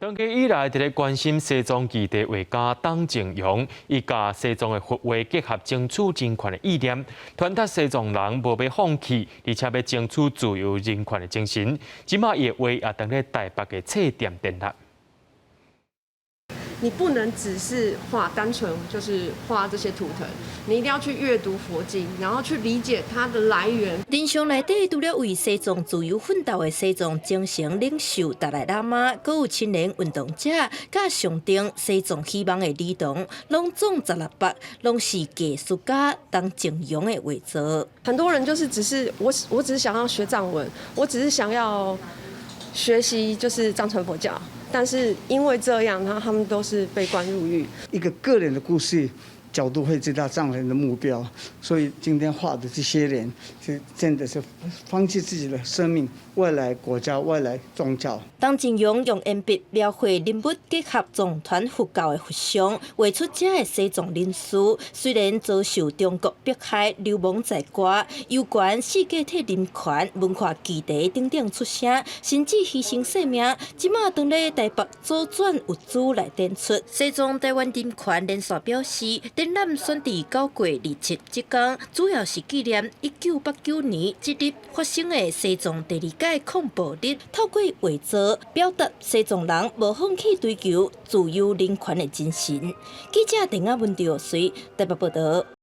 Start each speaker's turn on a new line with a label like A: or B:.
A: 长期以来，伫咧关心西藏议题画家董靖荣，伊甲西藏的佛画结合争取人权的意念，传达西藏人无要放弃，而且要争取自由人权的精神。即马伊的画也当咧台北的册店展览。
B: 你不能只是画单纯就是画这些图腾，你一定要去阅读佛经，然后去理解它的来源。
C: 人像内底除了为西藏自由奋斗的西藏精神领袖达赖喇嘛，阁有青年运动者，甲象征西藏希望的儿童，拢总16百，拢是艺术家董靖荣的画作。
B: 很多人就是只是我只是想要学藏文，我只是想要学习就是藏传佛教。但是因为这样，他们都是被关入狱。
D: 一个个人的故事角度会知道藏人的目标，所以今天画的这些人，是真的是放弃自己的生命，未来国家、未来宗教。
C: 董靖荣用鉛筆描繪人物結合藏传佛教的佛像，畫出這個西藏人士雖然遭受中國迫害、流亡在外，有關世界體人權、文化議題等等出聲，甚至犧牲性命。即馬當咧台北左轉物資來展出。西藏台灣人權連續表示，展覽選伫9月27這天，主要是紀念1989年這日發生的西藏第2屆恐怖日，透過畫作表達西藏人無放棄追求自由人權的精神。記者鄭雅文調隨台北報道。